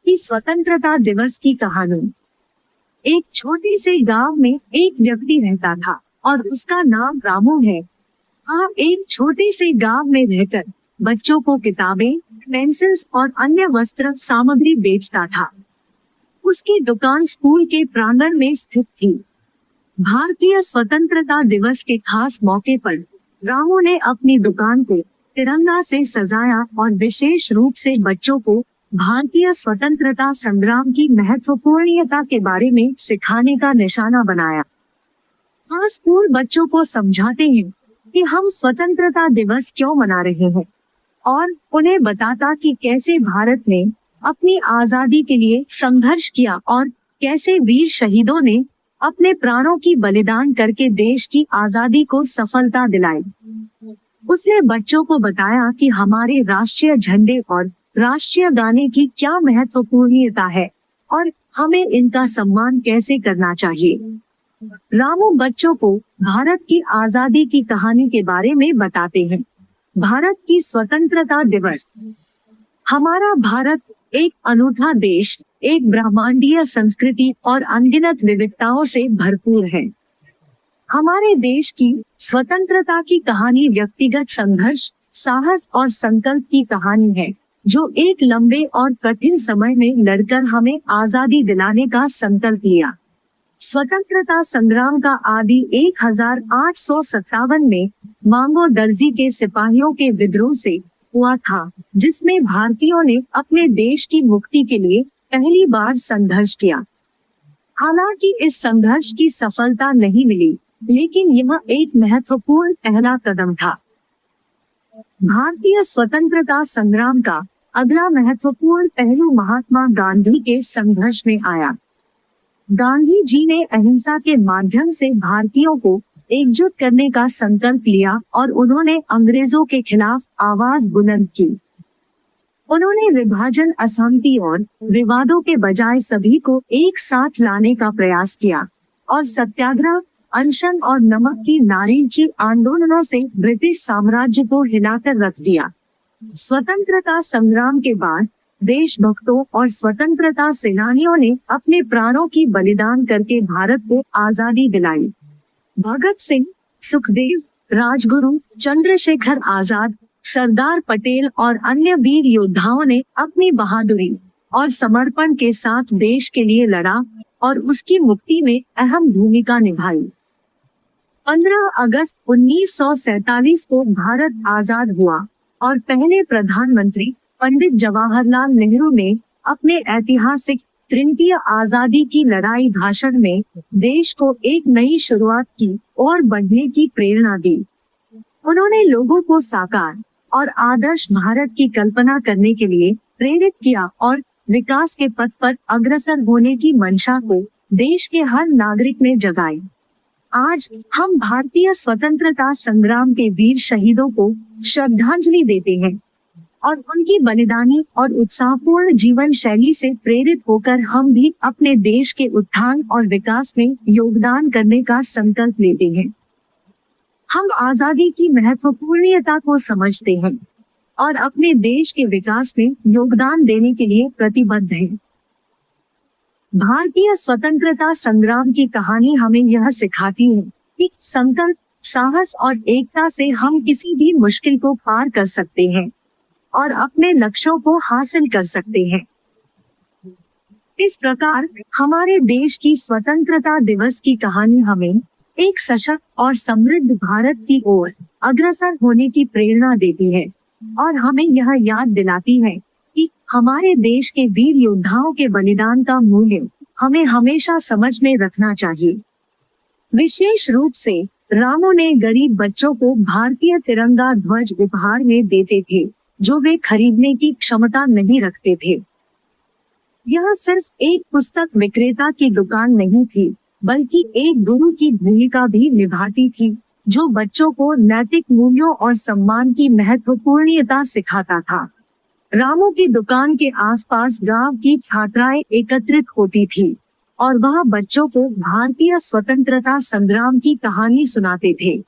कि स्वतंत्रता दिवस की कहानी। एक छोटे से गांव में एक व्यक्ति रहता था और उसका नाम रामू है। वह एक छोटे से गांव में रहकर बच्चों को किताबें, पेंसिल्स और अन्य वस्त्र सामग्री बेचता था। उसकी दुकान स्कूल के प्रांगण में स्थित थी। भारतीय स्वतंत्रता दिवस के खास मौके पर रामू ने अपनी दुकान को तिरंगा से सजाया और विशेष रूप से बच्चों को भारतीय स्वतंत्रता संग्राम की महत्वपूर्णता के बारे में सिखाने का निशाना बनाया। वह स्कूल बच्चों को समझाते हैं कि हम स्वतंत्रता दिवस क्यों मना रहे हैं और उन्हें बताता कि कैसे भारत ने अपनी आजादी के लिए संघर्ष किया और कैसे वीर शहीदों ने अपने प्राणों की बलिदान करके देश की आजादी को सफलता दिलाई। उसने बच्चों को बताया कि हमारे राष्ट्रीय झंडे और राष्ट्रीय गाने की क्या महत्वपूर्णता है और हमें इनका सम्मान कैसे करना चाहिए। रामू बच्चों को भारत की आजादी की कहानी के बारे में बताते हैं। भारत की स्वतंत्रता दिवस। हमारा भारत एक अनूठा देश, एक ब्रह्मांडीय संस्कृति और अनगिनत विविधताओं से भरपूर है। हमारे देश की स्वतंत्रता की कहानी व्यक्तिगत संघर्ष, साहस और संकल्प की कहानी है, जो एक लंबे और कठिन समय में लड़कर हमें आजादी दिलाने का संकल्प लिया। स्वतंत्रता संग्राम का आदि 1857 में मांगो दर्जी के सिपाहियों के विद्रोह से हुआ था, जिसमें भारतीयों ने अपने देश की मुक्ति के लिए पहली बार संघर्ष किया। हालांकि इस संघर्ष की सफलता नहीं मिली, लेकिन यह एक महत्वपूर्ण पहला कदम था। भारतीय स्वतंत्रता संग्राम का अगला महत्वपूर्ण पहलू महात्मा गांधी के संघर्ष में आया। गांधी जी ने अहिंसा के माध्यम से भारतीयों को एकजुट करने का संकल्प लिया और उन्होंने अंग्रेजों के खिलाफ आवाज बुलंद की। उन्होंने विभाजन, अशांति और विवादों के बजाय सभी को एक साथ लाने का प्रयास किया और सत्याग्रह, अनशन और नमक की नारीची आंदोलनों से ब्रिटिश साम्राज्य को हिलाकर रख दिया। स्वतंत्रता संग्राम के बाद देशभक्तों और स्वतंत्रता सेनानियों ने अपने प्राणों की बलिदान करके भारत को आजादी दिलाई। भगत सिंह, सुखदेव, राजगुरु, चंद्रशेखर आजाद, सरदार पटेल और अन्य वीर योद्धाओं ने अपनी बहादुरी और समर्पण के साथ देश के लिए लड़ा और उसकी मुक्ति में अहम भूमिका निभाई। 15 अगस्त 1947 को भारत आजाद हुआ और पहले प्रधानमंत्री पंडित जवाहरलाल नेहरू ने अपने ऐतिहासिक तृतीय आजादी की लड़ाई भाषण में देश को एक नई शुरुआत की और बढ़ने की प्रेरणा दी। उन्होंने लोगों को साकार और आदर्श भारत की कल्पना करने के लिए प्रेरित किया और विकास के पथ पर अग्रसर होने की मंशा को देश के हर नागरिक में जगाई। आज हम भारतीय स्वतंत्रता संग्राम के वीर शहीदों को श्रद्धांजलि देते हैं और उनकी बलिदानी और उत्साहपूर्ण जीवन शैली से प्रेरित होकर हम भी अपने देश के उत्थान और विकास में योगदान करने का संकल्प लेते हैं। हम आजादी की महत्वपूर्णता को समझते हैं और अपने देश के विकास में योगदान देने के लिए प्रतिबद्ध हैं। भारतीय स्वतंत्रता संग्राम की कहानी हमें यह सिखाती है कि संकल्प, साहस और एकता से हम किसी भी मुश्किल को पार कर सकते हैं और अपने लक्ष्यों को हासिल कर सकते हैं। इस प्रकार हमारे देश की स्वतंत्रता दिवस की कहानी हमें एक सशक्त और समृद्ध भारत की ओर अग्रसर होने की प्रेरणा देती है और हमें यह याद दिलाती है कि हमारे देश के वीर योद्धाओं के बलिदान का मूल्य हमें हमेशा समझ में रखना चाहिए। विशेष रूप से रामू ने गरीब बच्चों को भारतीय तिरंगा ध्वज उपहार में देते थे, जो वे खरीदने की क्षमता नहीं रखते थे। यह सिर्फ एक पुस्तक विक्रेता की दुकान नहीं थी, बल्कि एक गुरु की भूमिका भी निभाती थी, जो बच्चों को नैतिक मूल्यों और सम्मान की महत्वपूर्णता सिखाता था। रामू की दुकान के आसपास गांव की छात्राएं एकत्रित होती थी और वह बच्चों को भारतीय स्वतंत्रता संग्राम की कहानी सुनाते थे।